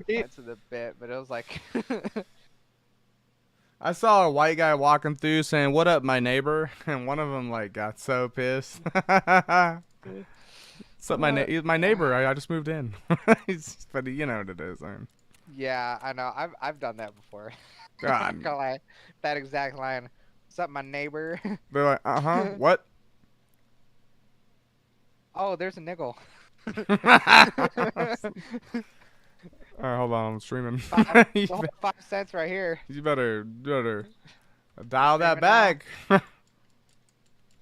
parts of the bit, but it was like, I saw a white guy walking through saying, "What up, my neighbor?" And one of them like got so pissed. What's up, uh, he's my neighbor. I just moved in. But you know what it is. I mean, yeah, I know. I've done that before. God, Not gonna lie, that exact line. What's up, my neighbor? they're like, what? Oh, there's a nickel. All right, hold on, I'm streaming. Five, the whole 5 cents right here. You better You dial that streaming now? back.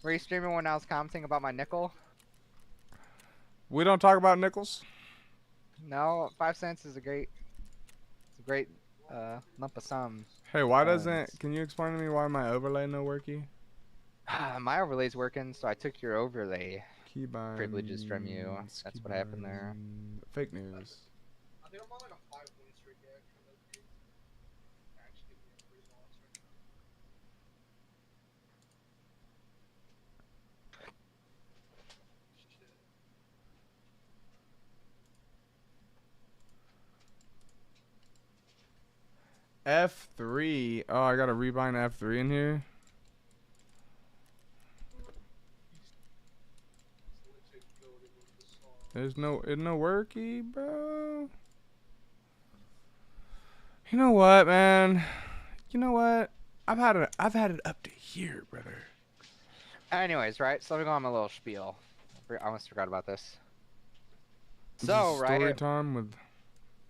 Were you streaming when I was commenting about my nickel? We don't talk about nickels. No, 5 cents is it's a great lump of sum. Hey, why doesn't? Funds. Can you explain to me why my overlay no worky? My overlay's working, so I took your overlay privileges from you. Keybinds, That's what happened there. fake news. I think I'm on like a 5 win streak actually. Actually, being pretty lost right now. Shit. F3. Oh, I got a rebind F3 in here. There's no worky, bro. You know what, man? You know what? I've had it up to here, brother. Anyways, right? So let me go on my little spiel. I almost forgot about this. This So, is story right? time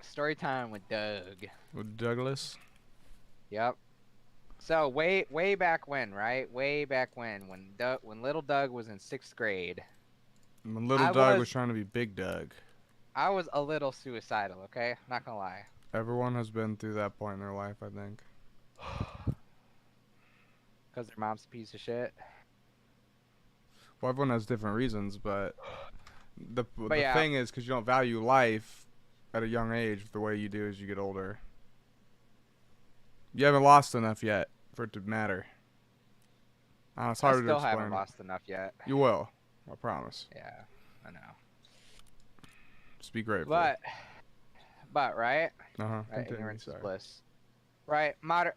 Story time with Doug. with Douglas. Yep. So way back when, right? Way back when little Doug was in 6th grade, When little I Doug was was trying to be Big Doug. I was a little suicidal. Okay, not gonna lie. Everyone has been through that point in their life, I think. Cause their mom's a piece of shit. Well, everyone has different reasons, but But the yeah, thing is, because you don't value life at a young age the way you do as you get older. You haven't lost enough yet for it to matter. It's I harder to still haven't explain. lost enough yet. You will, I promise. Yeah, I know. Just be grateful. But right, right, Continue. ignorance is Sorry. bliss. Right, my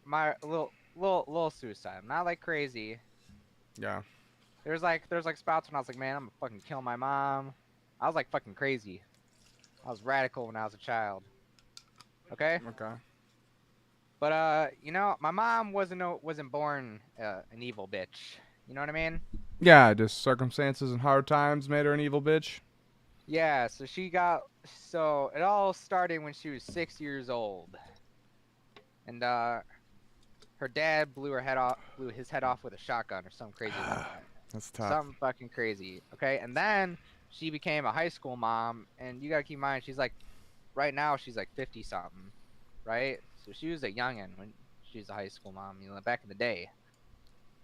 little suicide. Not like crazy. Yeah. There's like spots when I was like, man, I'm gonna fucking kill my mom. I was like fucking crazy. I was radical when I was a child. Okay. Okay. But you know, my mom wasn't born an evil bitch. You know what I mean? Yeah, just circumstances and hard times made her an evil bitch. Yeah. So it all started when she was 6 years old, and her dad blew his head off with a shotgun or something crazy like that. That's tough. Something fucking crazy. Okay. And then she became a high school mom, and you gotta keep in mind she's like, right now she's like 50 something, right? So she was a youngin when she was a high school mom, you know, back in the day.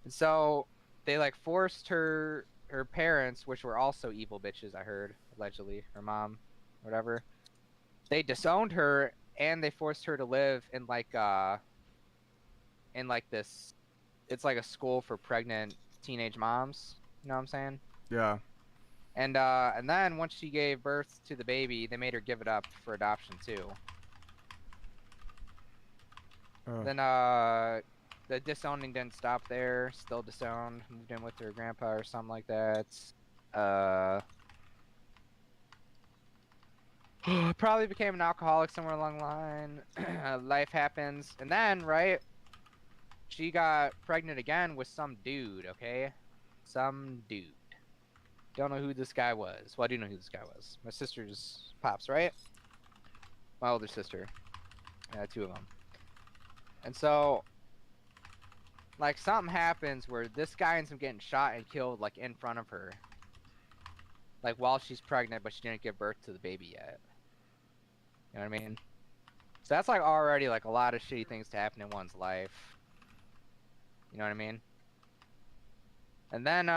And so they like forced her parents, which were also evil bitches, I heard, allegedly, her mom, whatever. They disowned her and they forced her to live in like this, it's like a school for pregnant teenage moms, you know what I'm saying? Yeah. And then once she gave birth to the baby, they made her give it up for adoption too. Then the disowning didn't stop there. Still disowned. Moved in with her grandpa or something like that. Probably became an alcoholic somewhere along the line. Life happens, and then right, she got pregnant again with some dude. Okay, some dude. Don't know who this guy was. Well, I do know who this guy was. My sister's pops, right? My older sister. Two of them. And so, like, something happens where this guy ends up getting shot and killed, like, in front of her. Like, while she's pregnant, but she didn't give birth to the baby yet. You know what I mean? So that's, like, already, like, a lot of shitty things to happen in one's life. You know what I mean? And then,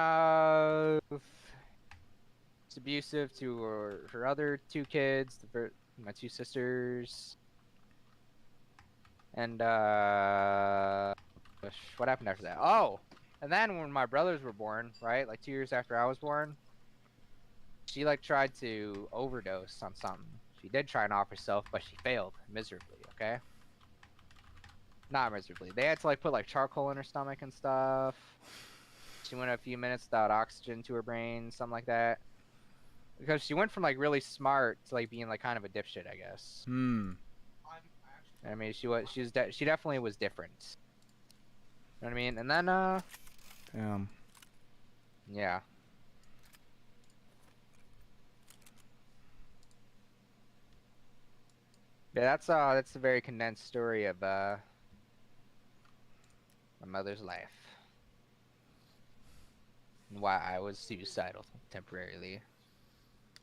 it's abusive to her other two kids, my two sisters. And, what happened after that? Oh! And then when my brothers were born, right? Like 2 years after I was born, she like tried to overdose on something. She did try and off herself, but she failed miserably. Okay, not miserably. They had to like put like charcoal in her stomach and stuff. She went a few minutes without oxygen to her brain, something like that. Because she went from like really smart to like being like kind of a dipshit, I guess. Hmm. I'm actually I mean, she definitely was different. You know what I mean? And then Damn. yeah. Yeah, that's a very condensed story of my mother's life and why I was suicidal temporarily.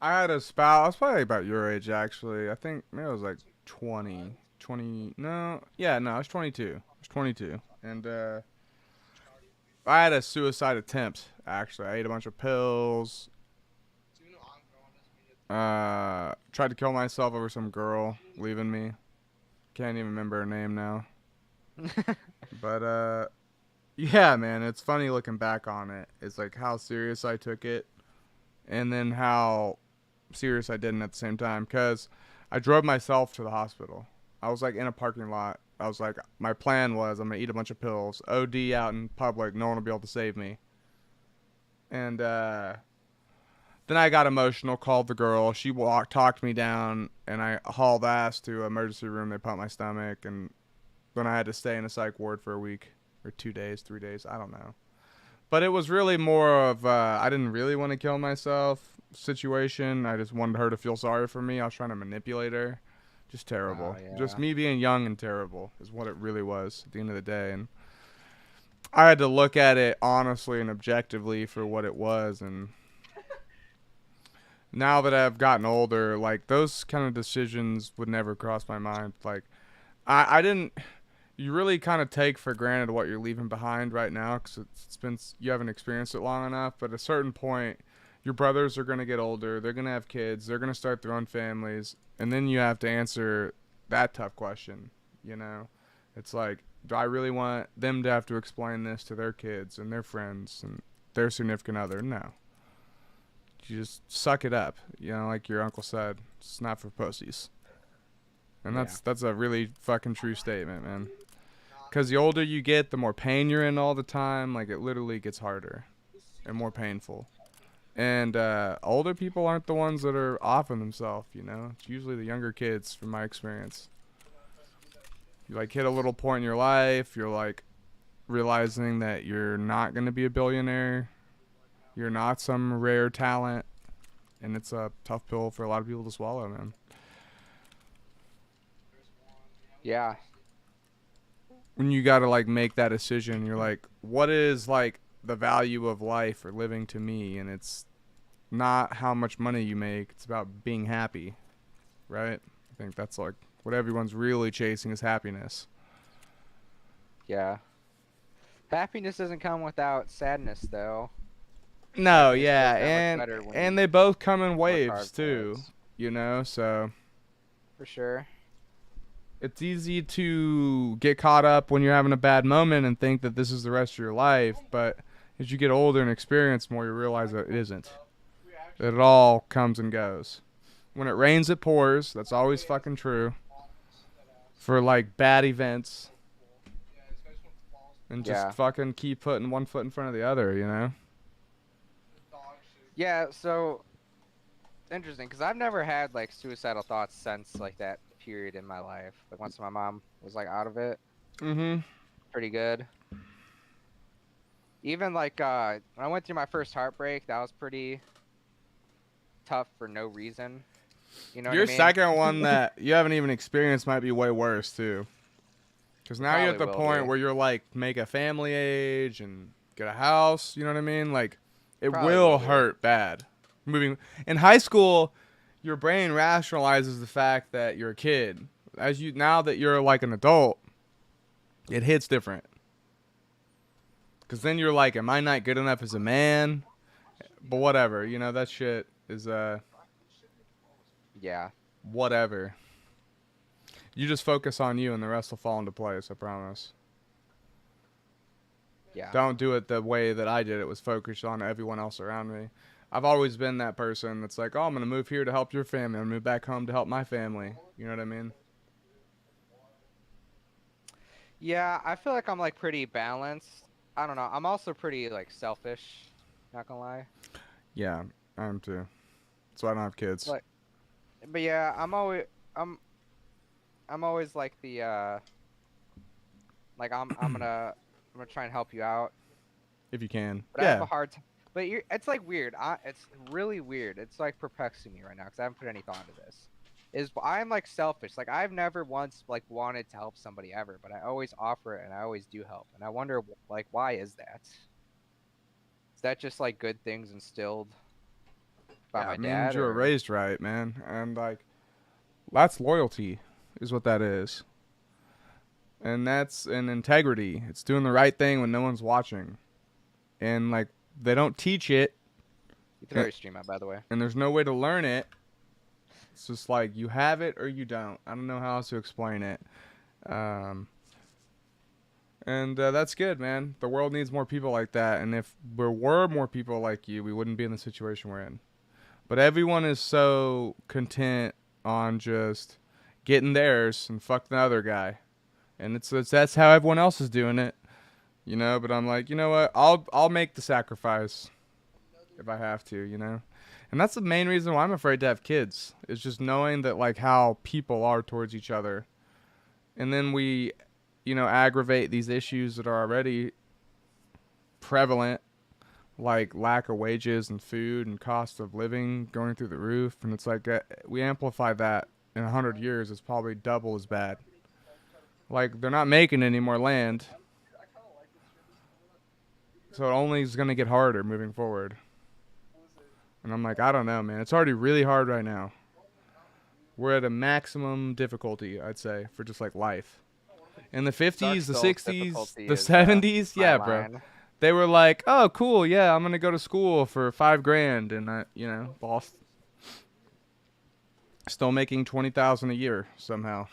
I had a spouse. I was probably about your age, actually. I think maybe I was like 20. 20. No. Yeah, no, I was 22. I was 22. And I had a suicide attempt, actually. I ate a bunch of pills. so you know I'm growing this media. Tried to kill myself over some girl leaving me. Can't even remember her name now. But yeah, man, it's funny looking back on it. It's like how serious I took it, and then how serious I didn't at the same time. Cause I drove myself to the hospital. I was like in a parking lot. I was like, my plan was I'm gonna eat a bunch of pills, OD out in public. No one will be able to save me. And then I got emotional, called the girl. She talked me down, and I hauled ass to an emergency room. They pumped my stomach, and then I had to stay in a psych ward for a week or 2 days, 3 days. I don't know. But it was really more of I didn't really want to kill myself situation. I just wanted her to feel sorry for me. I was trying to manipulate her. Just terrible. Oh, yeah. Just me being young and terrible is what it really was at the end of the day. And I had to look at it honestly and objectively for what it was. And now that I've gotten older, like those kind of decisions would never cross my mind. Like I didn't. You really kind of take for granted what you're leaving behind right now because it's been you haven't experienced it long enough. But at a certain point, your brothers are going to get older. They're going to have kids. They're going to start their own families, and then you have to answer that tough question. You know, it's like, do I really want them to have to explain this to their kids and their friends and their significant other? No. You just suck it up. You know, like your uncle said, it's not for pussies. And that's a really fucking true statement, man. Because the older you get, the more pain you're in all the time. Like, it literally gets harder and more painful. And older people aren't the ones that are offing themselves, you know? It's usually the younger kids, from my experience. You, like, hit a little point in your life. You're, like, realizing that you're not going to be a billionaire. You're not some rare talent. And it's a tough pill for a lot of people to swallow, man. Yeah. When you gotta like make that decision, you're like, what is like the value of life or living to me? And it's not how much money you make, it's about being happy, right? I think that's like what everyone's really chasing is happiness. Yeah. Happiness doesn't come without sadness, though. No, Happiness yeah, feels that much better when and you they both come in work waves hard for too, it. you know, so For sure. it's easy to get caught up when you're having a bad moment and think that this is the rest of your life, but as you get older and experience more, you realize that it isn't. That it all comes and goes. When it rains, it pours. That's always fucking true. For like bad events. And just Yeah. fucking keep putting one foot in front of the other, you know? Yeah, so interesting, because I've never had like suicidal thoughts since like that period in my life. Like once my mom was like out of it, Mm-hmm. pretty good. Even like when I went through my first heartbreak, that was pretty tough for no reason. You know Your what I mean? second one that you haven't even experienced might be way worse, too. Because now you're at the Probably will point be. where you're like, make a family age and get a house, you know what I mean? Like, it Probably will will be. hurt bad. Moving in high school, your brain rationalizes the fact that you're a kid. Now that you're like an adult, it hits different. Because then you're like, am I not good enough as a man? But whatever, you know, that shit is, Yeah. whatever. You just focus on you and the rest will fall into place, I promise. Yeah. Don't do it the way that I did it, was focused on everyone else around me. I've always been that person that's like, oh, I'm gonna move here to help your family. I'm gonna move back home to help my family. You know what I mean? Yeah, I feel like I'm like pretty balanced. I don't know. I'm also pretty like selfish. Not gonna lie. Yeah, I am too. So I don't have kids. Like, but yeah, I'm I'm always like the like I'm gonna try and help you out. If you can. But I have a Yeah. hard time. But it's like weird. It's really weird. It's like perplexing me right now because I haven't put any thought into this. I'm like selfish. Like I've never once like wanted to help somebody ever, but I always offer it and I always do help. And I wonder like why is that? Is that just like good things instilled by Yeah, my it means dad you were or? raised right, man. And like that's loyalty is what that is. And that's an integrity. It's doing the right thing when no one's watching. And like they don't teach it You throw your stream out, by the way. and there's no way to learn it. It's just like you have it or you don't. I don't know how else to explain it. Um, and that's good, man. The world needs more people like that. And if there were more people like you, we wouldn't be in the situation we're in. But everyone is so content on just getting theirs and fuck the other guy. And it's that's how everyone else is doing it, you know. But I'm like, you know what? I'll make the sacrifice if I have to, you know. And that's the main reason why I'm afraid to have kids. Is just knowing that like how people are towards each other, and then we, you know, aggravate these issues that are already prevalent, like lack of wages and food and cost of living going through the roof. And it's like we amplify that in 100 years. It's probably double as bad. Like they're not making any more land, so it only is gonna get harder moving forward. And I'm like, I don't know, man. It's already really hard right now. We're at a maximum difficulty, I'd say, for just like life. In the 50s, the Dark Souls 60s, difficulty the is, 70s, my yeah, bro. line. They were like, oh, cool, yeah, I'm gonna go to school for $5,000, and I, you know, lost. Still making 20,000 a year somehow.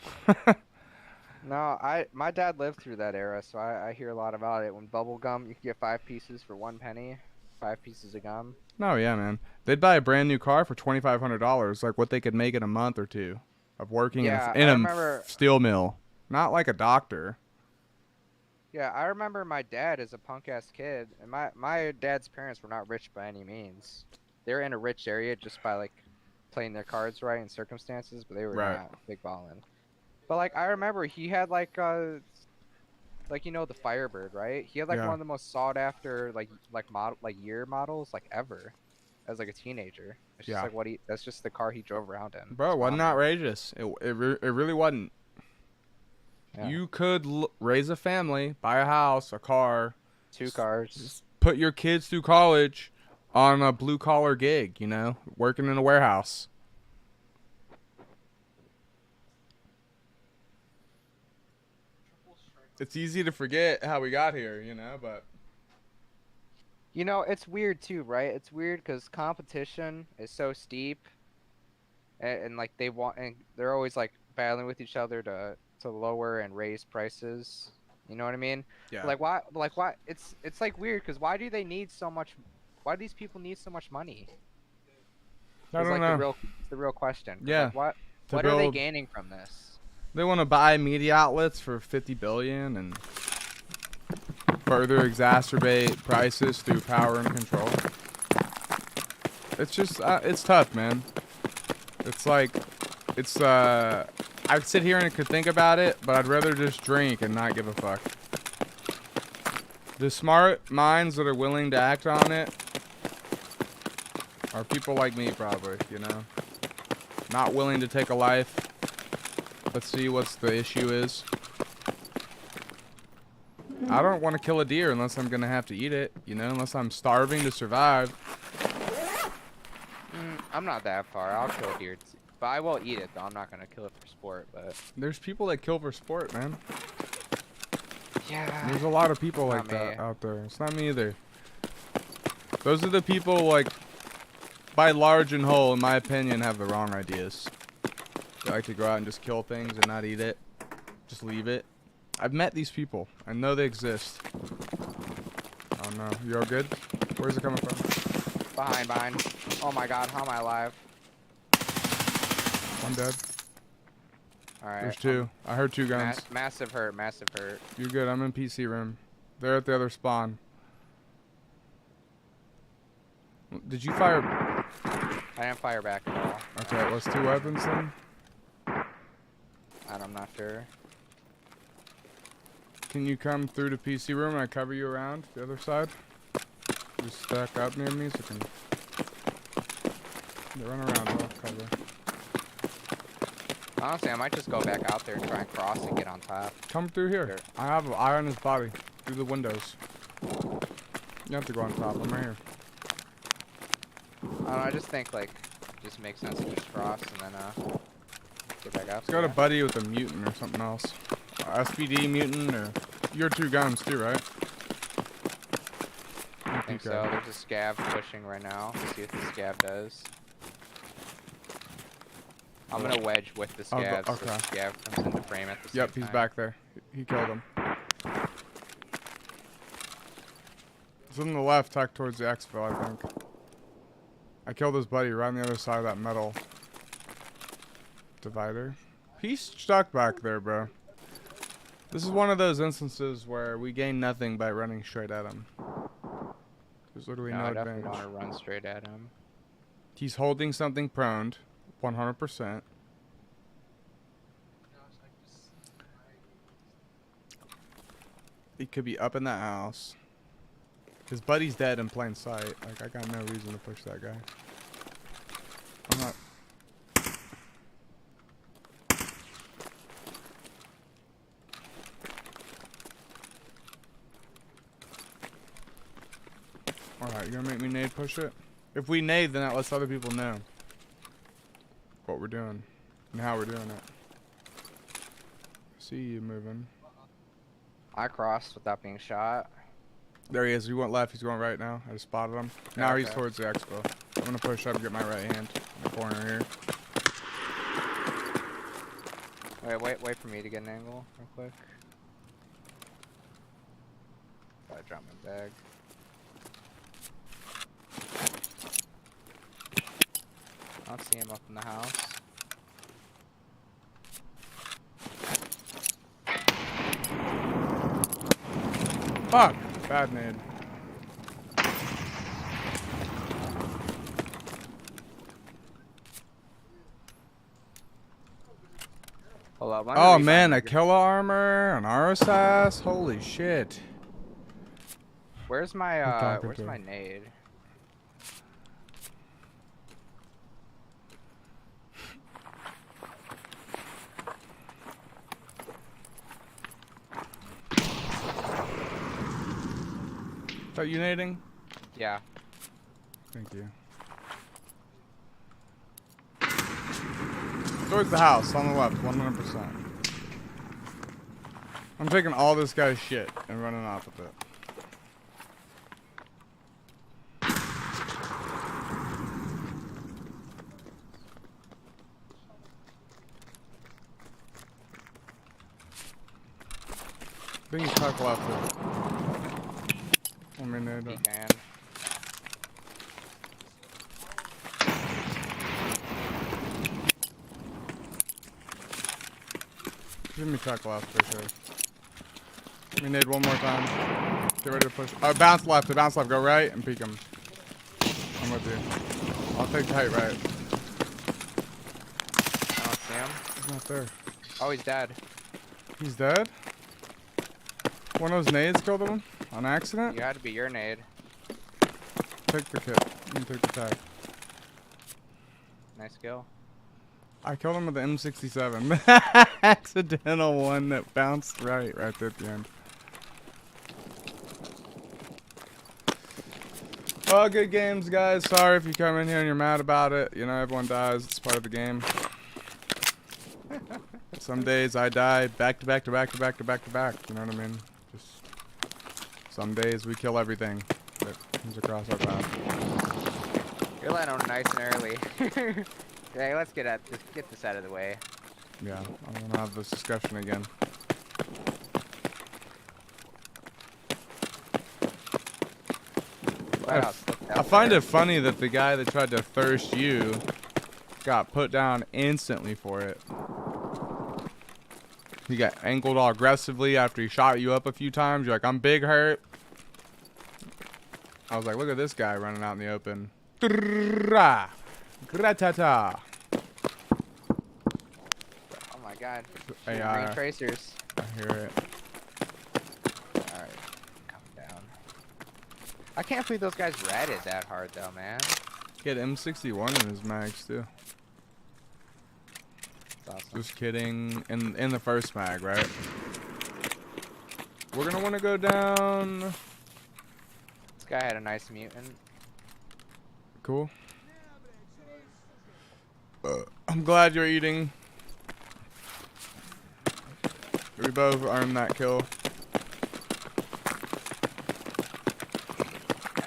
No, my dad lived through that era, so I hear a lot about it. When bubble gum, you could get 5 pieces for 1 penny, 5 pieces of gum. No, yeah, man. They'd buy a brand new car for $2,500, like what they could make in a month or two of working Yeah, in I a remember. steel mill. Not like a doctor. Yeah, I remember my dad as a punk ass kid, and my dad's parents were not rich by any means. They were in a rich area just by like playing their cards right in circumstances, but they were Right. not big ballin'. But like I remember he had like you know the Firebird, right? He had like Yeah. one of the most sought after year models like ever as like a teenager. It's just Yeah. like that's just the car he drove around in. Bro, His wasn't mom- outrageous. It really wasn't. Yeah. You could raise a family, buy a house, a car, 2 cars. put your kids through college on a blue collar gig, you know, working in a warehouse. It's easy to forget how we got here, you know, but You know, it's weird too, right? It's weird because competition is so steep, and like they're always like battling with each other to lower and raise prices. You know what I mean? yeah. Like why? Like why? It's like weird because why do they need so much? Why do these people need so much money? I It's don't like know. the real question. 'Cause, Yeah, like, to what are they build- gaining from this? They want to buy media outlets for 50 billion and further exacerbate prices through power and control. It's just it's tough, man. It's like it's I'd sit here and could think about it, but I'd rather just drink and not give a fuck. The smart minds that are willing to act on it are people like me, probably, you know. Not willing to take a life. Let's see what's the issue is. I don't want to kill a deer unless I'm gonna have to eat it, you know, unless I'm starving to survive. I'm not that far. I'll kill a deer, but I will eat it though. I'm not gonna kill it for sport, but There's people that kill for sport, man. yeah. There's a lot of people Not like that me. out there. It's not me either. Those are the people, like, by large and whole, in my opinion, have the wrong ideas. They like to go out and just kill things and not eat it. Just leave it. I've met these people. I know they exist. Oh no. You all good? Where's it coming from? Behind. Oh my god, how am I alive? One dead. Alright. There's two. I heard two guns. Massive hurt. You're good. I'm in PC room. They're at the other spawn. Did you fire? I didn't fire back at all. Okay, what's two weapons then? I'm not sure. Can you come through the PC room and I cover you around the other side? Just stack up near me so I can... They run around, I'll cover. Honestly, I might just go back out there and try and cross and get on top. Come through here. Sure. I have an eye on his body. Through the windows. You have to go on top. I'm right here. I don't know, I just think, like, it just makes sense to just cross and then, get back out. Let's go to buddy with a mutant or something else. SPD mutant or... You're two guns too, right? I think so. There's a scav pushing right now. Let's see what the scav does. I'm gonna wedge with the scav so the scav comes into frame at the same time. Yep, he's back there. He killed him. It's on the left, tucked towards the exfil, I think. I killed his buddy right on the other side of that metal divider. He's stuck back there, bro. This is one of those instances where we gain nothing by running straight at him. There's literally no I advantage. definitely want to run straight at him. He's holding something proned, 100%. No, it's like this. He could be up in that house. His buddy's dead in plain sight. Like, I got no reason to push that guy. I'm not... Alright, you gonna make me nade push it? If we nade, then that lets other people know what we're doing and how we're doing it. See you moving. I crossed without being shot. There he is. He went left. He's going right now. I just spotted him. Now he's Okay. towards the expo. I'm gonna push up and get my right hand in the corner here. Wait for me to get an angle real quick. Gotta drop my bag. I don't see him up in the house. Fuck! Bad nade. Hold up. Oh man, a killer armor, an RSS. Holy shit. Where's Who's my talking where's to? my nade? Is that you nading? Yeah. Thank you. Towards the house, on the left, 100%. I'm taking all this guy's shit and running off with it. I think he's tucked left. I mean, He can. give me tuck left for sure. We need one more time. Get ready to push. Oh, bounce left. Go right and peek him. I'm with you. I'll take tight right. I don't see him. He's not there. Oh, he's dead. He's dead? One of those nades killed him on accident? You had to be your nade. Take the kit. You can take the tag. Nice kill. I killed him with the M67. Accidental one that bounced right there at the end. Oh, good games, guys. Sorry if you come in here and you're mad about it. You know, everyone dies. It's part of the game. Some days I die back to back to back to back to back to back. You know what I mean? Just some days we kill everything that comes across our path. You're letting him nice and early. Hey, let's get this out of the way. Yeah, I don't want to have this discussion again. Lighthouse, look I find it funny that the guy that tried to thirst you got put down instantly for it. He got angled all aggressively after he shot you up a few times. You're like, I'm big hurt. I was like, look at this guy running out in the open. Gratata. Oh my god. Hey, Green tracers. I hear it. Alright. Calm down. I can't believe those guys ratted that hard though, man. He had M61 in his mags too. That's awesome. Just kidding. In the first mag, right? We're gonna want to go down. This guy had a nice mutant. Cool. I'm glad you're eating. We both earned that kill.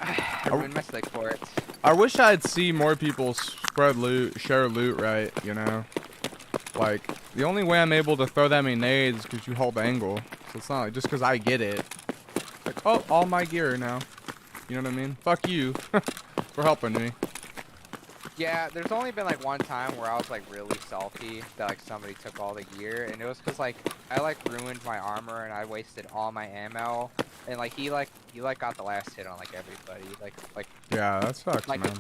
I ruined my slick for it. I wish I'd see more people spread loot, share loot, right? You know? Like, the only way I'm able to throw that many nades is because you hold angle. So it's not like just because I get it. Like, oh, all my gear now. You know what I mean? Fuck you for helping me. Yeah, there's only been like one time where I was like really salty that like somebody took all the gear, and it was because like I like ruined my armor and I wasted all my ammo, and like he got the last hit on like everybody, like Yeah, that sucks, like, man.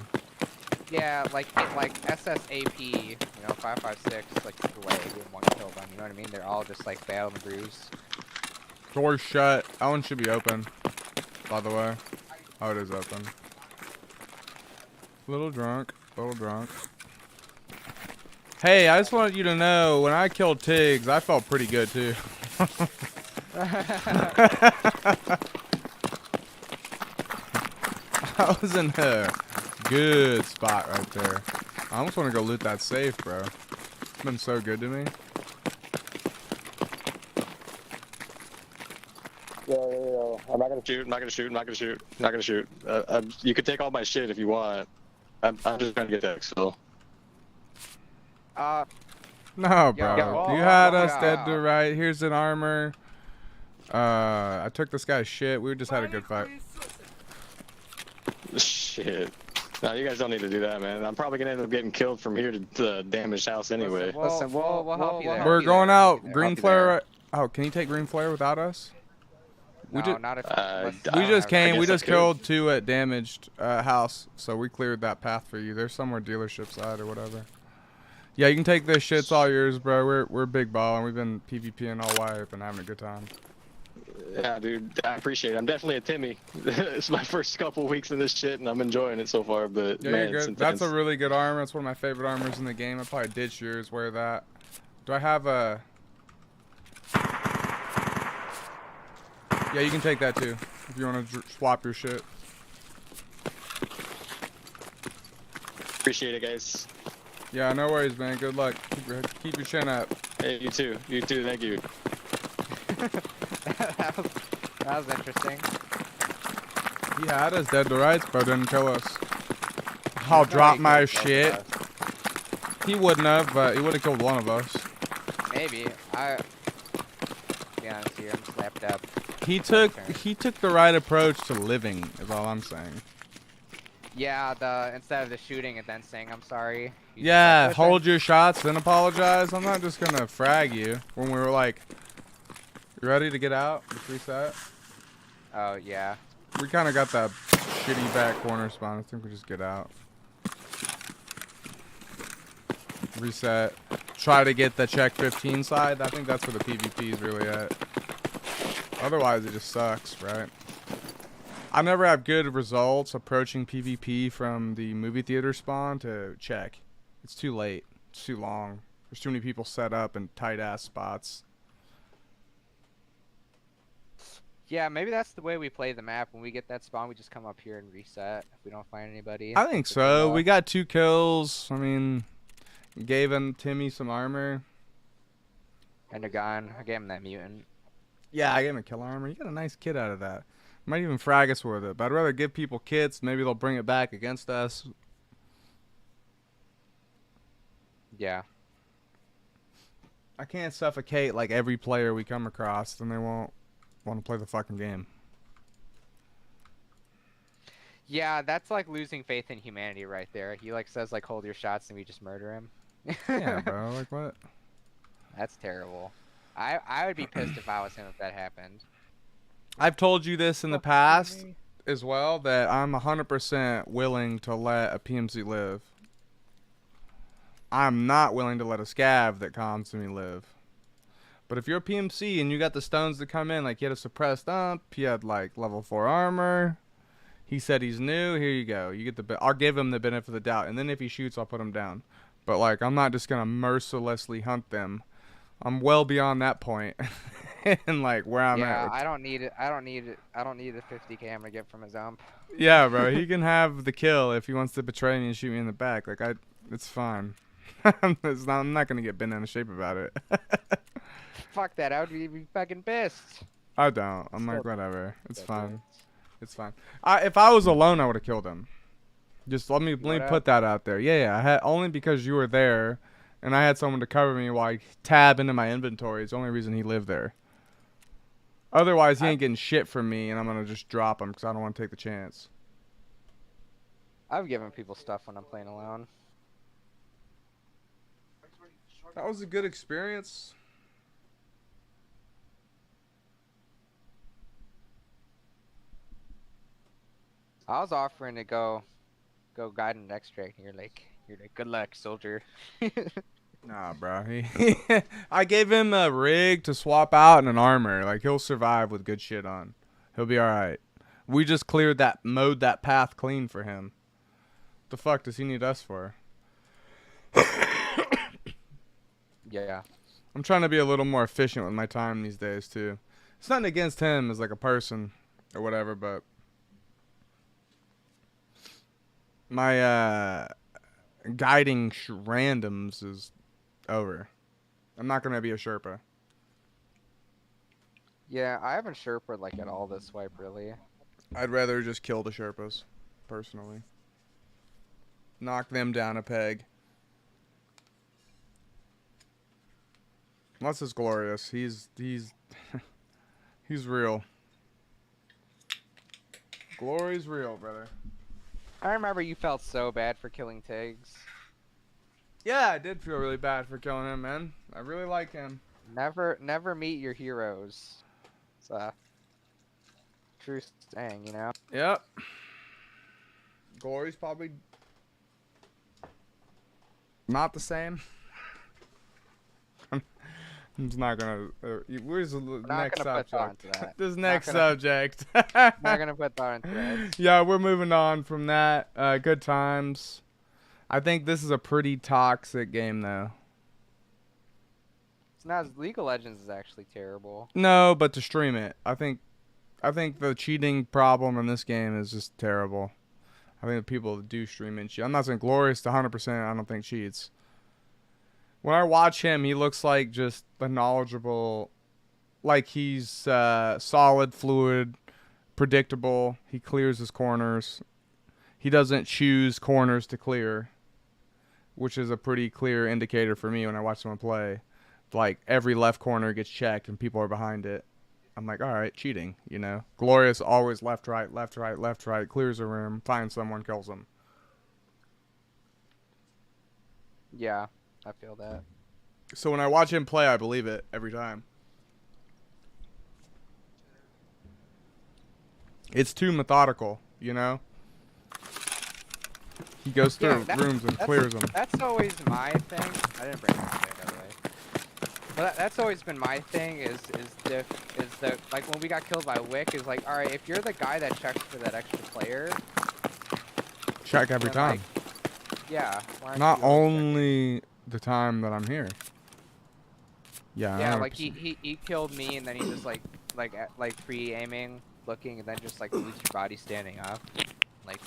yeah, like SSAP, you know, 556 like took away doing one kill them, you know what I mean? They're all just like bad and bruised. Door's shut. That one should be open, by the way. Oh, it is open. Little drunk. Little drunk. Hey, I just wanted you to know, when I killed Tiggs, I felt pretty good too. I was in a good spot right there. I almost want to go loot that safe, bro. It's been so good to me. Yo, I'm not gonna shoot, I'm not gonna shoot, I'm not gonna shoot, I'm not gonna shoot. You can take all my shit if you want. I'm just trying to get that, so. No, bro. yeah, You had oh, us yeah. dead to right. Here's an armor. I took this guy's shit. We just had a good fight. Shit. No, you guys don't need to do that, man. I'm probably gonna end up getting killed from here to the damaged house anyway. Listen, we'll help you there. We're going out. Green Help you flare. there. Oh, can you take green flare without us? We No, just not if we just came. We guess I just could. killed 2 at damaged house, so we cleared that path for you. There's somewhere dealership side or whatever. Yeah, you can take this shit. It's all yours, bro. We're big ball and we've been PvPing all wipe and having a good time. Yeah, dude, I appreciate it. I'm definitely a Timmy. It's my first couple weeks in this shit, and I'm enjoying it so far. But Yeah, man, you're it's good. That's intense. a really good armor. That's one of my favorite armors in the game. I probably ditch yours. Wear that. Do I have a? Yeah, you can take that too if you want to swap your shit. Appreciate it, guys. Yeah, no worries, man. Good luck. Keep your chin up. Hey, you too. You too. Thank you. that was interesting. He had us dead to rights, but didn't kill us. I'll drop my shit. He wouldn't have, but he would have killed one of us. Maybe. To be honest here, I'm slapped up. He took the right approach to living, is all I'm saying. Yeah, instead of the shooting and then saying I'm sorry. Yeah, hold your shots, then apologize. I'm not just gonna frag you when we were like, you ready to get out? Just reset. Oh yeah. We kind of got that shitty back corner spawn. I think we just get out. Reset. Try to get the check 15 side. I think that's where the PvP is really at. Otherwise, it just sucks, right? I never have good results approaching PvP from the movie theater spawn to check. It's too late. It's too long. There's too many people set up in tight ass spots. Yeah, maybe that's the way we play the map. When we get that spawn, we just come up here and reset if we don't find anybody. I think so. We got 2 kills. I mean, gave Timmy some armor. And a gun. I gave him that mutant. Yeah, I gave him a kill armor. You got a nice kit out of that. Might even frag us with it, but I'd rather give people kits. Maybe they'll bring it back against us. Yeah. I can't suffocate like every player we come across, then they won't want to play the fucking game. Yeah, that's like losing faith in humanity right there. He like says like hold your shots and we just murder him. Yeah, bro. Like what? That's terrible. I would be pissed if I was him if that happened. I've told you this in the Fuck you, past me. as well that I'm 100% willing to let a PMC live. I'm not willing to let a scav that comes to me live. But if you're a PMC and you got the stones to come in, like he had a suppressed ump, he had like level 4 armor. He said he's new. Here you go. You get the. I'll give him the benefit of the doubt, and then if he shoots, I'll put him down. But like, I'm not just gonna mercilessly hunt them. I'm well beyond that point, and like where I'm at. Yeah, Like, I don't need it. I don't need it. I don't need the 50k I'm gonna get from his ump. yeah, bro. He can have the kill if he wants to betray me and shoot me in the back. Like it's fine. I'm not gonna get bent out of shape about it. Fuck that. I would be fucking pissed. I don't. I'm like Still- whatever. It's Still fine. pissed. It's fine. If I was alone, I would have killed him. Just let me would've? put that out there. Yeah, I had only because you were there, and I had someone to cover me while I tab into my inventory. It's the only reason he lived there. Otherwise, he ain't getting shit from me, and I'm gonna just drop him because I don't want to take the chance. I've given people stuff when I'm playing alone. That was a good experience. I was offering to go guide an extract, and you're like, good luck, soldier. Nah, bro. I gave him a rig to swap out and an armor. Like he'll survive with good shit on. He'll be all right. We just mowed that path clean for him. The fuck does he need us for? Yeah. I'm trying to be a little more efficient with my time these days too. It's nothing against him as like a person or whatever, but my guiding randoms is over. I'm not gonna be a Sherpa. Yeah, I haven't Sherpa'd like at all this swipe really. I'd rather just kill the Sherpas, personally. Knock them down a peg. Unless it's glorious. He's he's real. Glory's real, brother. I remember you felt so bad for killing Tiggs. Yeah, I did feel really bad for killing him, man. I really like him. Never meet your heroes. It's a true saying, you know? Yep. Glory's probably not the same. I'm just not gonna. Where's the next gonna put thought subject? into that. This next gonna- subject. Not gonna put thought into that. Yeah, we're moving on from that. Good times. I think this is a pretty toxic game, though. It's not League of Legends is actually terrible. No, but to stream it, I think the cheating problem in this game is just terrible. I think the people that do stream and cheat. I'm not saying Glorious to 100%. I don't think cheats. When I watch him, he looks like just a knowledgeable, like he's solid, fluid, predictable. He clears his corners. He doesn't choose corners to clear, which is a pretty clear indicator for me when I watch someone play. Like every left corner gets checked and people are behind it. I'm like, all right, cheating, you know. Glorious always left, right, left, right, left, right, clears a room, finds someone, kills them. Yeah, I feel that. So when I watch him play, I believe it every time. It's too methodical, you know? He goes through rooms and clears them. That's always my thing. I didn't bring that today, by the way. But that's always been my thing. Is the like when we got killed by Wick is like, all right, if you're the guy that checks for that extra player, Check every then, time. like, yeah. why aren't Not you always checking? only the time that I'm here. Yeah. Yeah, 100%. like he killed me and then he just like pre-aiming, looking, and then just like moves your body standing up, like.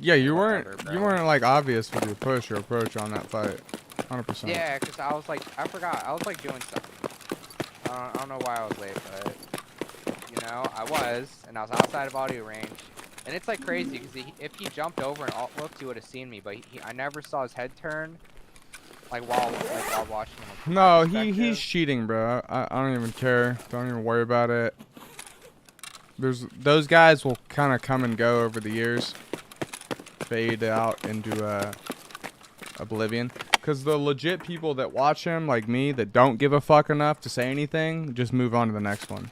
Yeah, you Whatever, you bro. weren't like obvious with your push or approach on that fight. 100%. Yeah, cause I was like, I forgot, I was like doing something. I don't know why I was late, but you know, I was, and I was outside of audio range, and it's like crazy because if he jumped over and alt looked, he would have seen me, but I never saw his head turn, like while watching him. From No, my he's perspective. cheating, bro. I don't even care. Don't even worry about it. those guys will kind of come and go over the years, fade out into oblivion. Because the legit people that watch him, like me, that don't give a fuck enough to say anything, just move on to the next one.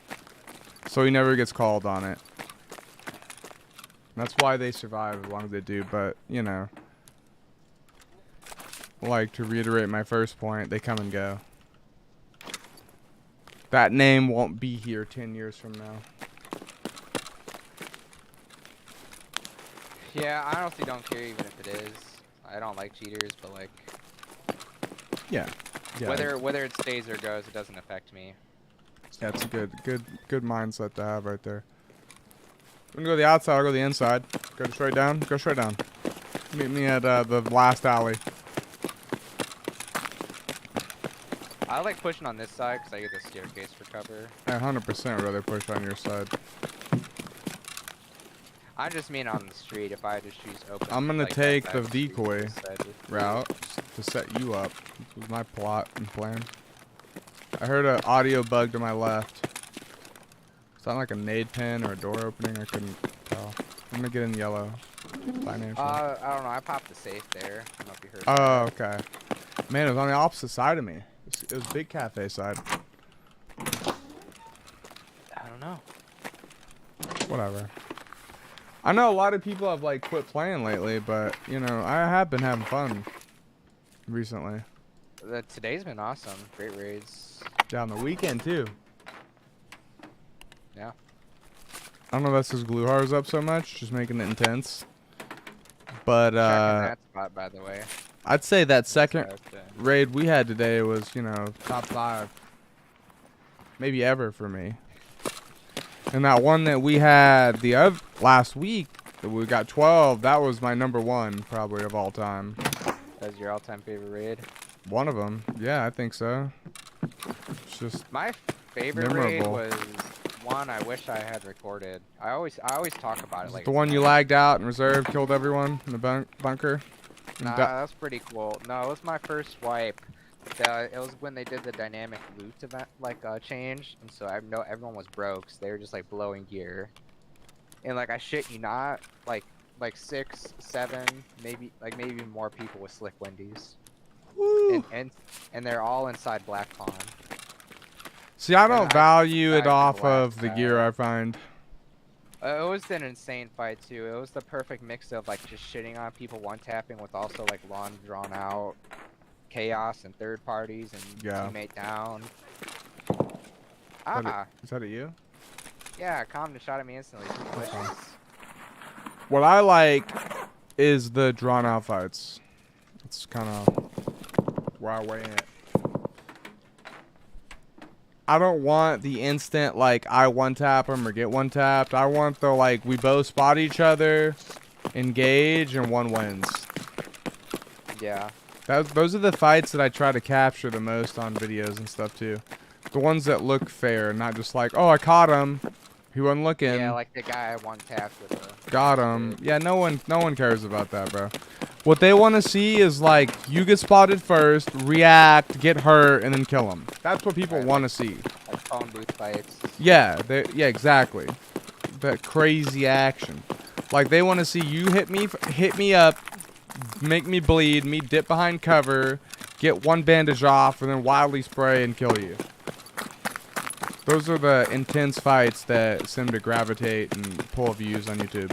So he never gets called on it. That's why they survive as long as they do. But you know, like to reiterate my first point, they come and go. That name won't be here 10 years from now. Yeah, I honestly don't care even if it is. I don't like cheaters, but like, Yeah. Yeah. whether it stays or goes, it doesn't affect me. That's a good mindset to have right there. I'm gonna go to the outside. I'll go to the inside. Go straight down. Go straight down. Meet me at the last alley. I like pushing on this side because I get the staircase for cover. I 100% rather push on your side. I just mean on the street if I just choose open. I'm gonna like, take outside the street decoy instead. route to set you up. This was my plot and plan. I heard an audio bug to my left. Sound like a nade pen or a door opening. I couldn't tell. I'm gonna get in yellow. Financial. I don't know. I popped the safe there. I don't know if you heard. Oh, okay. Man, it was on the opposite side of me. It was Big Cafe side. I don't know. Whatever. I know a lot of people have like quit playing lately, but you know, I have been having fun recently. Today's been awesome. Great raids. Down the weekend too. Yeah. I don't know if that's because Gluhar's up so much, just making it intense. But Checking that spot, by the way. I'd say that second That's, raid we had today was, you know, top 5. Maybe ever for me. And that one that we had the last week, that we got 12, that was my number 1 probably of all time. That's your all-time favorite raid. One of them. Yeah, I think so. It's just My favorite raid memorable. was one I wish I had recorded. I always talk about it like the it's one you nice. lagged out and reserved, killed everyone in the bunker. And Nah, that's pretty cool. No, it was my first wipe. It was when they did the dynamic loot event, like change, and so I know everyone was broke. So they were just like blowing gear, and like I shit you not, like 6, 7, maybe more people with slick Wendy's, and they're all inside Black Pond. See, I don't value I it off relaxed of the that. gear I find. It was an insane fight too. It was the perfect mix of like just shitting on people, one tapping with also like long drawn out chaos and third parties and Yeah. teammate down. Is that a you? Yeah, Comden shot at me instantly. Delicious. What I like is the drawn out fights. It's kind of where I weigh it. I don't want the instant like I one tap them or get one tapped. I want the like we both spot each other, engage, and one wins. Yeah. Those are the fights that I try to capture the most on videos and stuff too. The ones that look fair, not just like, oh, I caught him. He wasn't looking. Yeah, like the guy I one tapped with the. Got him. Yeah, no one cares about that, bro. What they want to see is like you get spotted first, react, get hurt, and then kill him. That's what people want to see. Like phone booth fights. Yeah, yeah, exactly. That crazy action. Like they want to see you hit me up, make me bleed, me dip behind cover, get one bandage off, and then wildly spray and kill you. Those are the intense fights that seem to gravitate and pull views on YouTube.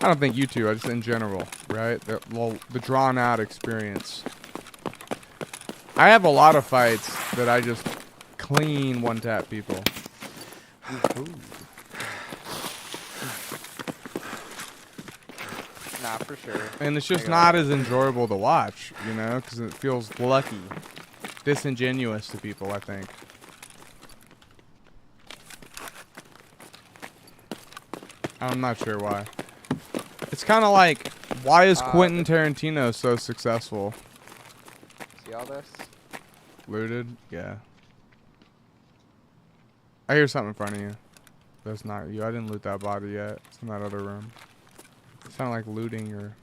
I don't think YouTube, just in general, right? The drawn out experience. I have a lot of fights that I just clean one tap people. Ooh. Nah, for sure. And it's just not as enjoyable to watch, you know, because it feels lucky, disingenuous to people, I think. I'm not sure why. It's kind of like, why is Quentin Tarantino so successful? See all this? Looted? Yeah. I hear something in front of you. That's not you. I didn't loot that body yet. It's in that other room. It sounded like looting or...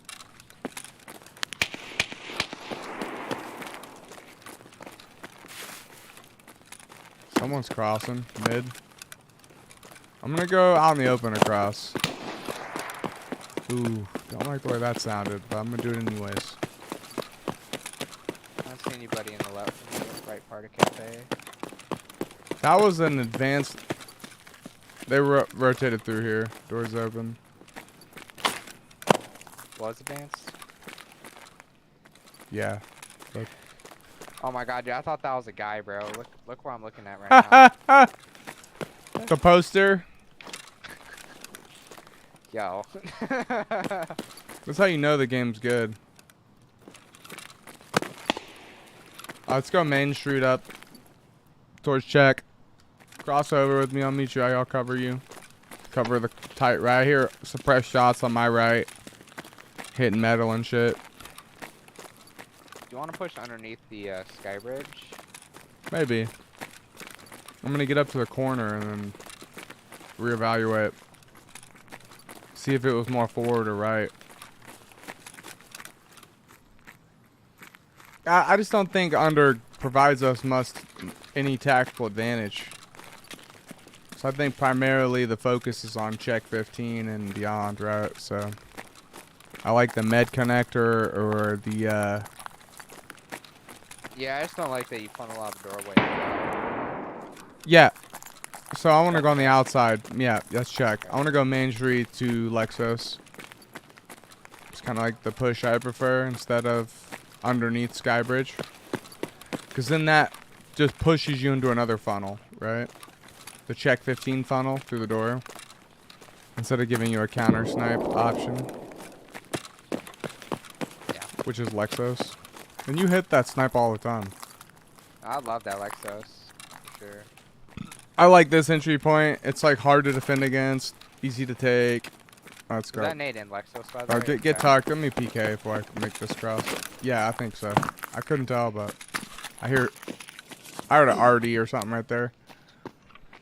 Someone's crossing. Mid. I'm gonna go out in the open across. Ooh, don't like the way that sounded, but I'm gonna do it anyways. I don't see anybody in the left and the right part of cafe. That was an advanced. They rotated through here. Doors open. Was advanced? Yeah. Oh my god, dude, I thought that was a guy, bro. Look where I'm looking at right now. The poster. Yo. That's how you know the game's good. Let's go Main Street up towards check. Cross over with me. I'll meet you. I'll cover you. Cover the tight right here. Suppress shots on my right. Hitting metal and shit. Do you want to push underneath the sky bridge? Maybe. I'm gonna get up to the corner and then reevaluate. See if it was more forward or right. I just don't think under provides us any tactical advantage. So I think primarily the focus is on check 15 and beyond, right? So I like the med connector or the Yeah, I just don't like that you funnel out the doorway. yeah. So I want to go on the outside. Yeah, let's check. I want to go Main Street to Lexus. It's kind of like the push I prefer instead of underneath Skybridge. Because then that just pushes you into another funnel, right? The check 15 funnel through the door. Instead of giving you a counter snipe option. Yeah. Which is Lexus. And you hit that snipe all the time. I love that Lexus. For sure. I like this entry point. It's like hard to defend against. Easy to take. Let's Is go. that Nate in Lexus, by the way? Get Okay. tucked. Let me PK before I make this cross. Yeah, I think so. I couldn't tell, but I heard an RD or something right there.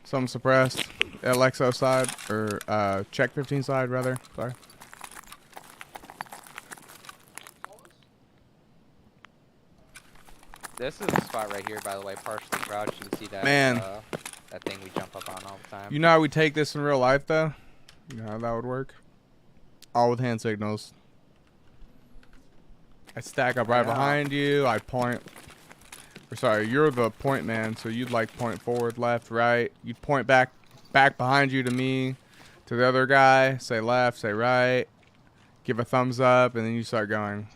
Something suppressed. Lexo side or check 15 side rather. Sorry. This is a spot right here, by the way, partially crouched. You can see that. Man. That thing we jump up on all the time. You know how we take this in real life though? You know how that would work? All with hand signals. I stack up right behind you. I point. Or sorry, you're the point man, so you'd like point forward, left, right. You'd point back behind you to me, to the other guy. Say left, say right. Give a thumbs up, and then you start going.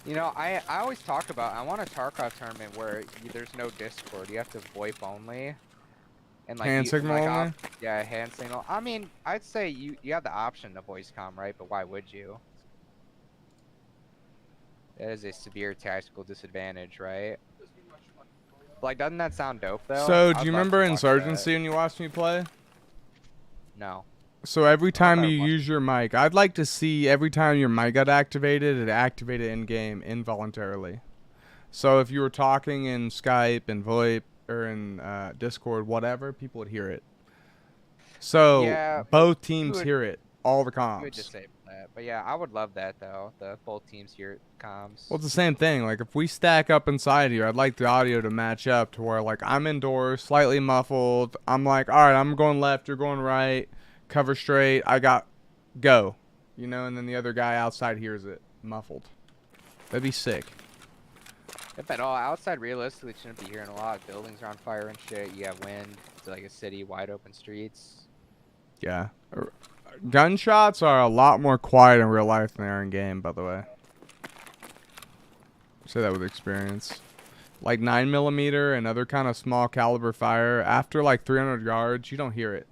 You know, I always talk about, I want a Tarkov tournament where there's no Discord. You have to VoIP only. And like Hand signal only? Yeah, hand signal. I mean, I'd say you have the option to voice comm, right? But why would you? That is a severe tactical disadvantage, right? Like, doesn't that sound dope, though? So, do I'd you love remember to watch Insurgency that. when you watched me play? No. So every time I you watched use your mic, I'd like to see every time your mic got activated, it activated in-game involuntarily. So if you were talking in Skype and VoIP or in Discord, whatever, people would hear it. So Yeah, both teams would- hear it, all the I would comms. disable that. But yeah, I would love that, though. The both teams hear comms. Well, it's the same thing. Like if we stack up inside here, I'd like the audio to match up to where like I'm indoors, slightly muffled. I'm like, all right, I'm going left, you're going right. Cover straight. I got go, you know, and then the other guy outside hears it muffled. That'd be sick. If at all, outside realistically shouldn't be hearing a lot. Buildings are on fire and shit. You have wind. It's like a city, wide open streets. Yeah. Gunshots are a lot more quiet in real life than they are in game, by the way. Say that with experience. Like 9mm and other kind of small caliber fire, after like 300 yards, you don't hear it.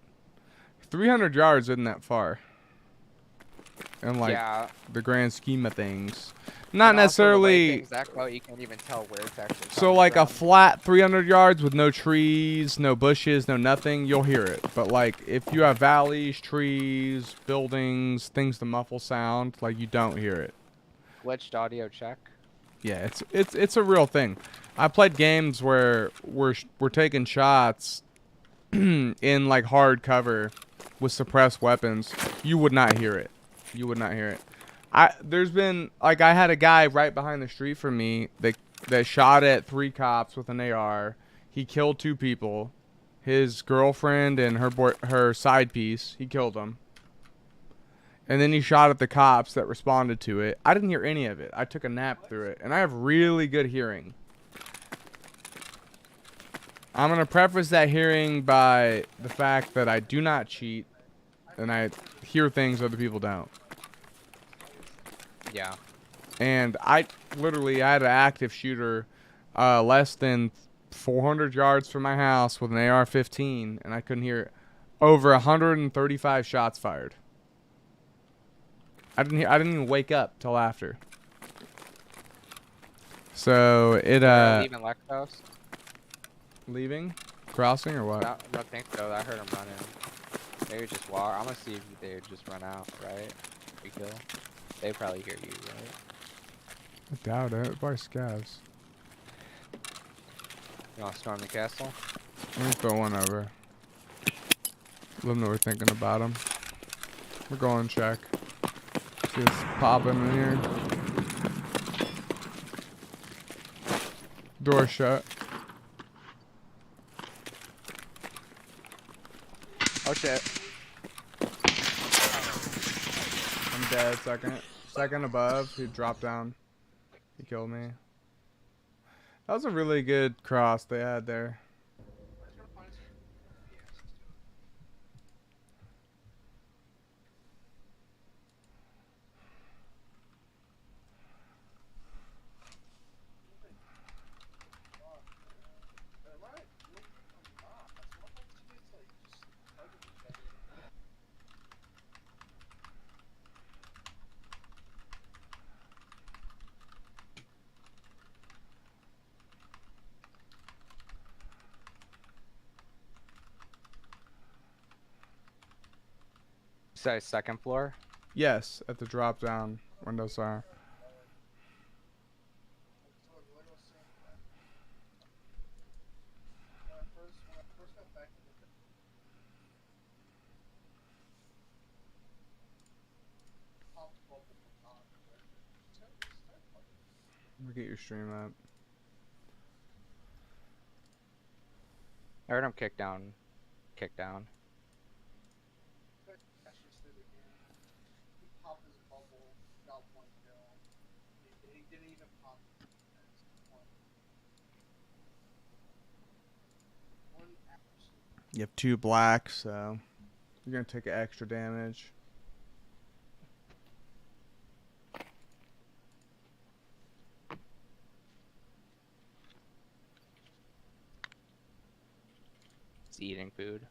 300 yards isn't that far. And like Yeah. the grand scheme of things. Not And also, the way necessarily. things act out, you can't even tell where it's actually So coming like a from. flat 300 yards with no trees, no bushes, no nothing, you'll hear it. But like if you have valleys, trees, buildings, things to muffle sound, like you don't hear it. Glitched audio check. Yeah, it's a real thing. I played games where we're taking shots in like hard cover with suppressed weapons. You would not hear it. You would not hear it. There's been like I had a guy right behind the street from me that shot at 3 cops with an AR. He killed 2 people. his girlfriend and her side piece. He killed them. And then he shot at the cops that responded to it. I didn't hear any of it. I took a nap through it. And I have really good hearing. I'm going to preface that hearing by the fact that I do not cheat. And I hear things other people don't. Yeah. And I had an active shooter less than 400 yards from my house with an AR-15, and I couldn't hear it. Over 135 shots fired. I didn't even wake up till after. So it Leaving Lex house? leaving, crossing or what? No, I don't think so. I heard him running. Maybe just walk. I'm gonna see if they just run out, right? Kill. They probably hear you, right? I doubt it. By scavs. You wanna storm the castle? Let me throw one over. Let them know we're thinking about them. We're going check. See what's popping in here. Door shut. Oh shit. I'm dead. Second above. He dropped down. He killed me. That was a really good cross they had there. Say second floor. Yes, at the drop down window side. We'll get your stream up. I heard him kick down. Kick down. You have 2 blacks, so you're gonna take extra damage. It's eating food.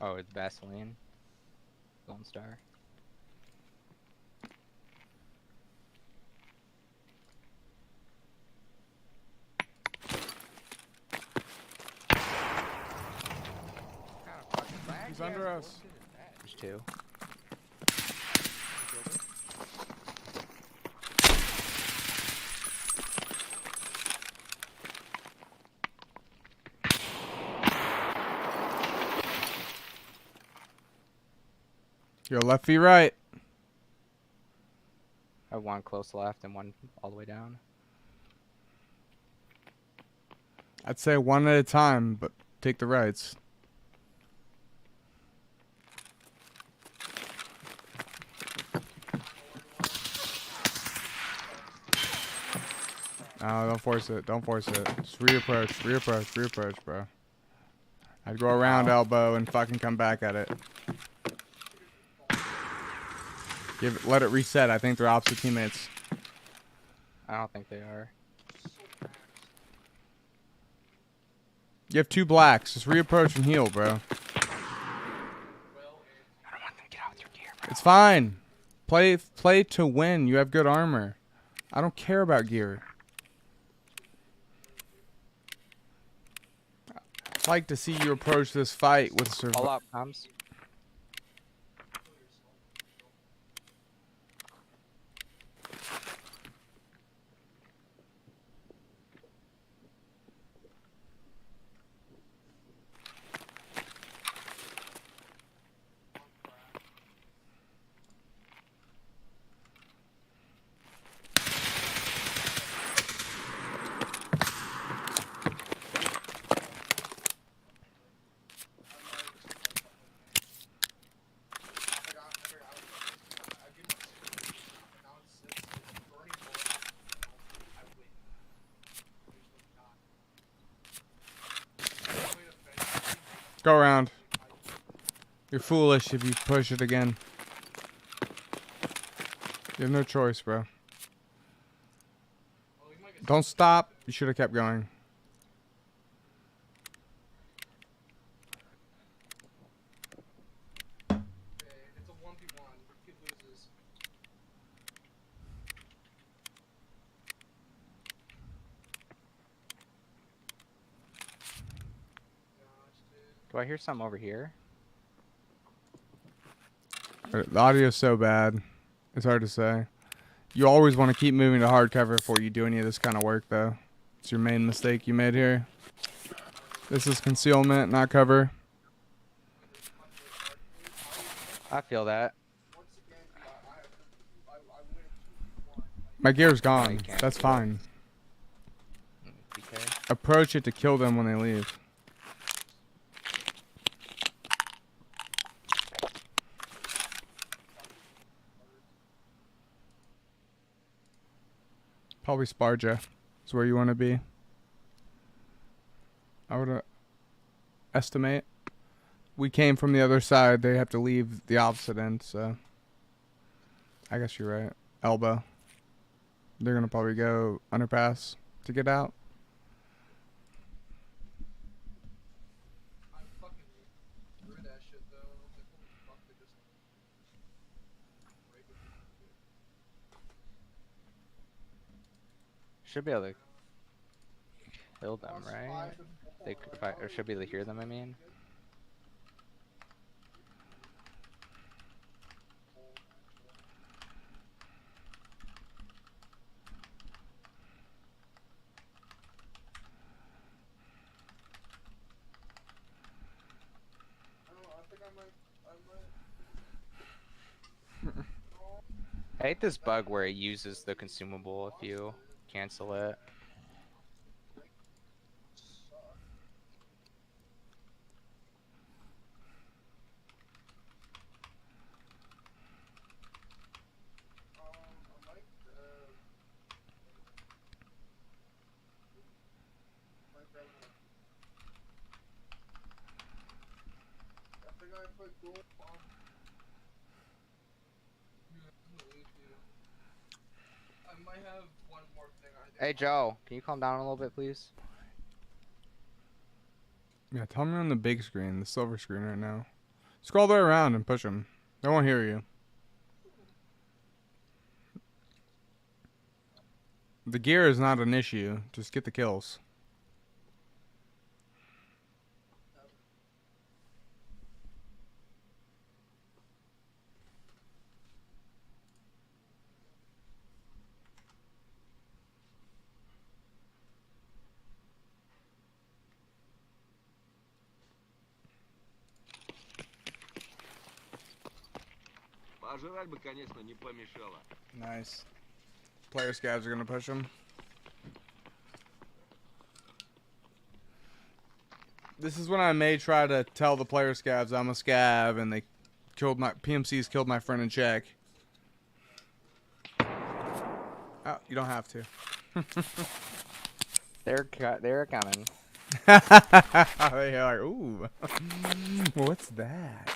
Oh, it's Vaseline. Golden Star. He's under us. There's 2. Yo, left feet right. I have 1 close left and 1 all the way down. I'd say 1 at a time, but take the rights. No, don't force it. Don't force it. Just reapproach, bro. I'd go around elbow and fucking come back at it. Let it reset. I think they're opposite teammates. I don't think they are. You have 2 blacks. Just reapproach and heal, bro. I don't want them to get out with your gear, bro. It's fine. Play to win. You have good armor. I don't care about gear. I'd like to see you approach this fight with All up comes. Go around. You're foolish if you push it again. You have no choice, bro. Oh, he might get Don't stop. You should have kept going. okay. It's a 1v1. Kid loses. Gosh, dude. Do I hear something over here? The audio's so bad. It's hard to say. You always want to keep moving to hard cover before you do any of this kind of work, though. It's your main mistake you made here. This is concealment, not cover. I feel that. Once again, I win 2v1. My gear's you gone. can't That's do it. fine. Okay. Approach it to kill them when they leave. Probably Sparja is where you want to be. I would estimate. We came from the other side. They have to leave the opposite end, so I guess you're right. Elbow. They're gonna probably go underpass to get out. I fucking threw that shit though. I was like, holy fuck, they just break it. Should be able to kill them, Plus right? 5 and They four, could, or should be able to hear them. I mean. I don't know, I think I might. I hate this bug where it uses the consumable if you cancel it. I might, might grab another. I think I put gold on. Yeah, I'm gonna leave you. I might have one more thing I think. Hey Joe, can you calm down a little bit, please? Yeah, tell me on the big screen, the silver screen right now. Scroll there around and push them. They won't hear you. The gear is not an issue. Just get the kills. Пожрать бы, конечно, не помешало. Nice. Player scavs are gonna push them. This is when I may try to tell the player scavs I'm a scav and they killed my PMCs killed my friend in check. Oh, you don't have to. They're coming. They are. Ooh. What's that?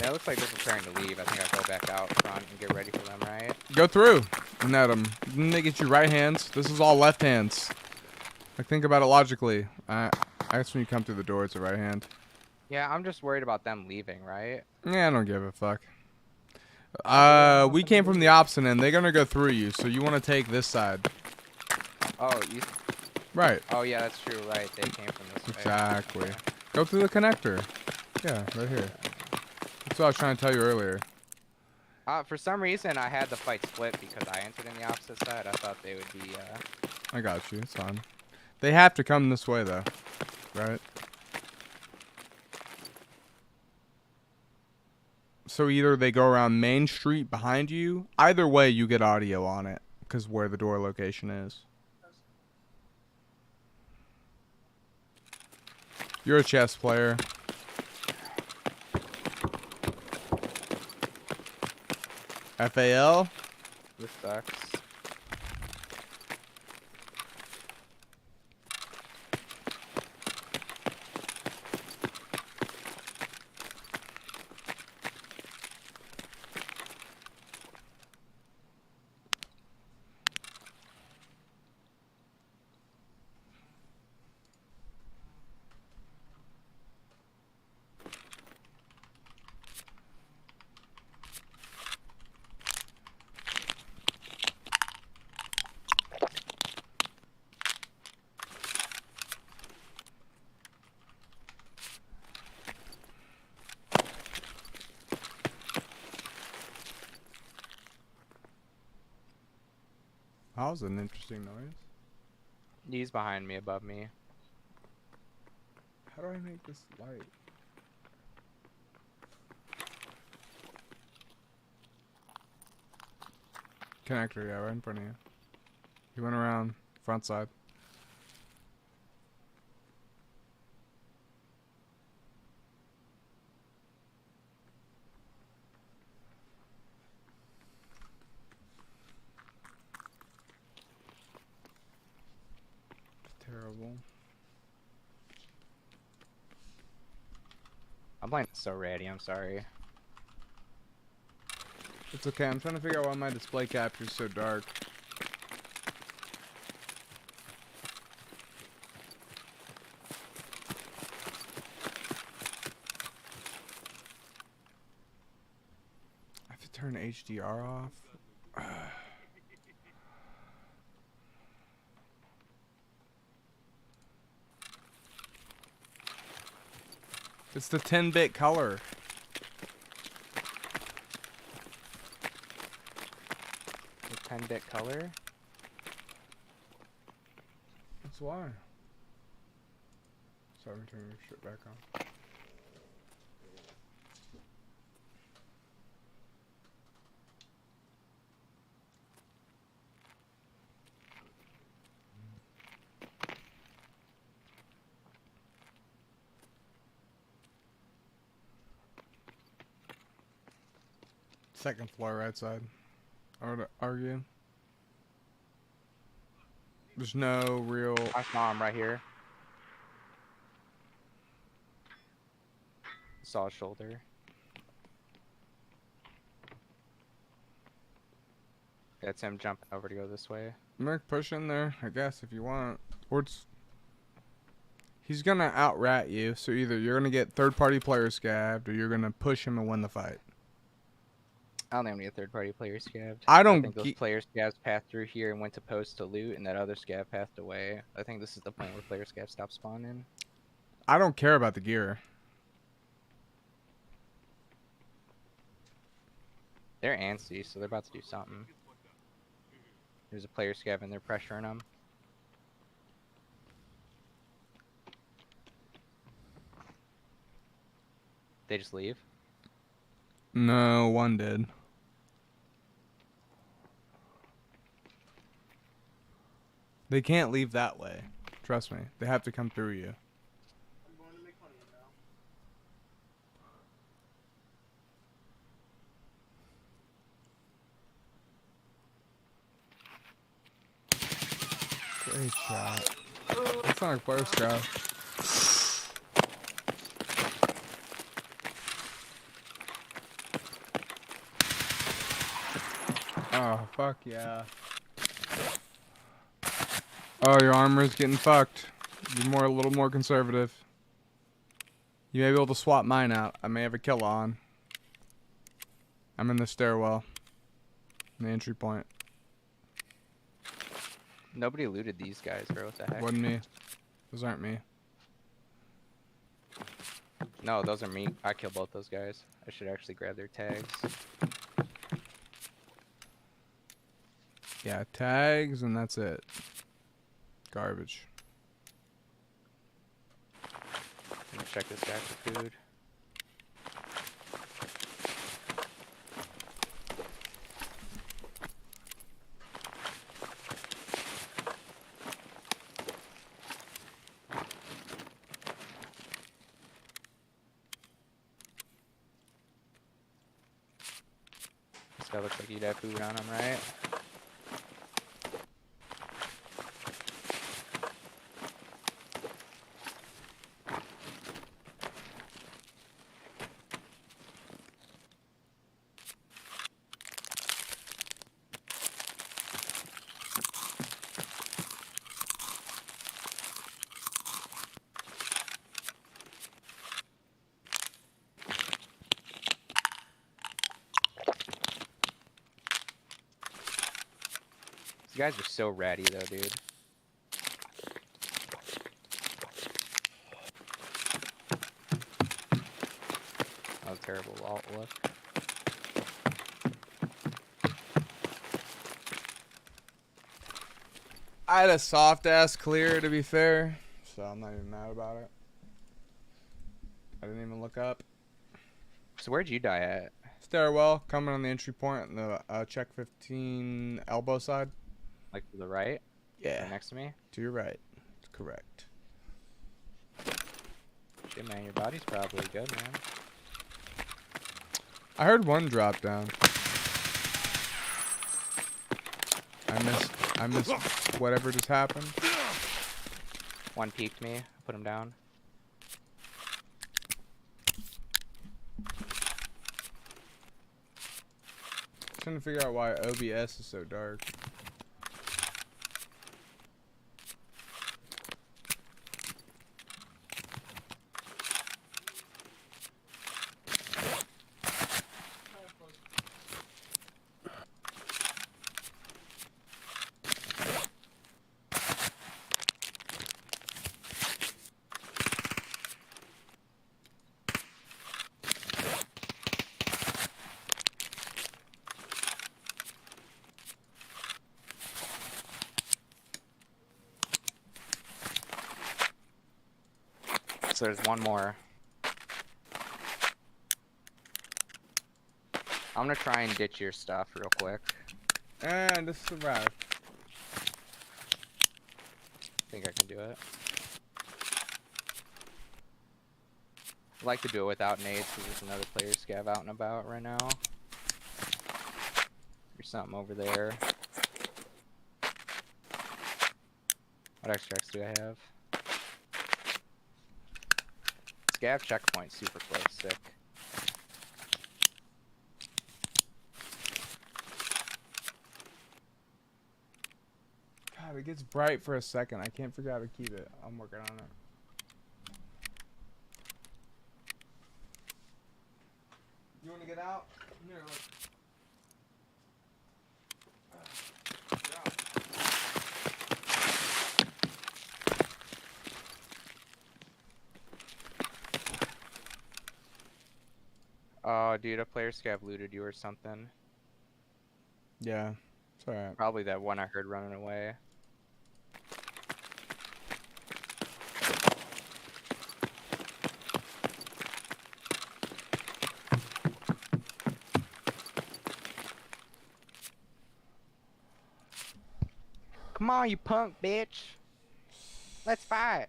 Yeah, it looks like they're preparing to leave. I think I'll go back out front and get ready for them, right? Go through. Net them. Then they get you right hands. This is all left hands. Like, think about it logically. I guess when you come through the door, it's a right hand. Yeah, I'm just worried about them leaving, right? Yeah, I don't give a fuck. We came from the opposite end. They're gonna go through you, so you want to take this side. Oh, you. Right. Oh yeah, that's true. Right, they came from this way. Exactly. Okay. Go through the connector. Yeah, right here. That's what I was trying to tell you earlier. For some reason, I had the fight split because I entered in the opposite side. I thought they would be. I got you. It's fine. They have to come this way, though. Right? So either they go around Main Street behind you. Either way, you get audio on it. Because where the door location is. You're a chess player. FAL? This sucks. That was an interesting noise. He's behind me, above me. How do I make this light? Connector, yeah, right in front of you. He went around front side. Terrible. I'm playing so ratty, I'm sorry. It's okay, I'm trying to figure out why my display capture is so dark. I have to turn HDR off. It's the 10-bit color. The 10-bit color? That's why. Sorry, I'm turning your shit back on. Second floor, right side. I would argue. There's no real. I saw him right here. Saw his shoulder. That's him jumping over to go this way. Merc, push in there, I guess, if you want. Or it's. He's gonna out-rat you, so either you're gonna get third-party player scabbed, or you're gonna push him and win the fight. I don't think I'm gonna get third-party player scabbed. I don't think those player scabs passed through here and went to post to loot, and that other scab passed away. I think this is the point where player scabs stop spawning. I don't care about the gear. They're antsy, so they're about to do something. There's a player scav and they're pressuring them. They just leave? No, one did. They can't leave that way. Trust me. They have to come through you. I'm going to make fun of you now. Great shot. That's not a player scout. Oh, fuck yeah. Oh, your armor's getting fucked. Be a little more conservative. You may be able to swap mine out. I may have a kill on. I'm in the stairwell. In the entry point. Nobody looted these guys, bro. What the heck? Wasn't me. Those aren't me. No, those are me. I killed both those guys. I should actually grab their tags. Yeah, tags and that's it. Garbage. I'm gonna check this guy for food. That looks like you'd have food on him, right? These guys are so ratty though, dude. That was a terrible alt look. I had a soft ass clear, to be fair, so I'm not even mad about it. I didn't even look up. So where'd you die at? Stairwell coming on the entry point on the check 15 elbow side. Like to the right? Yeah. Right next to me? To your right. Correct. Shit, man, your body's probably good, man. I heard one drop down. I missed whatever just happened. One peeked me. Put him down. Trying to figure out why OBS is so dark. So there's one more. I'm gonna try and ditch your stuff real quick. And this survived. Think I can do it. I like to do it without nades because there's another player scav out and about right now. There's something over there. What extracts do I have? Scav checkpoint, super close, sick. God, it gets bright for a second. I can't figure out how to keep it. I'm working on it. You want to get out? Here, look. Oh, dude, a player scav looted you or something. Yeah, it's alright. Probably that one I heard running away. Come on, you punk bitch. Let's fight.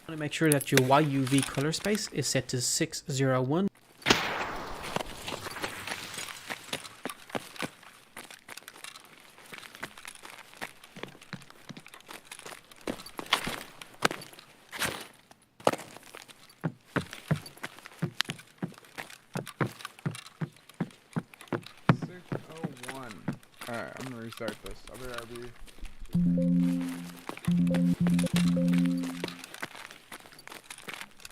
Want to make sure that your YUV color space is set to 601. Alright, I'm gonna restart this. I'll be right with you.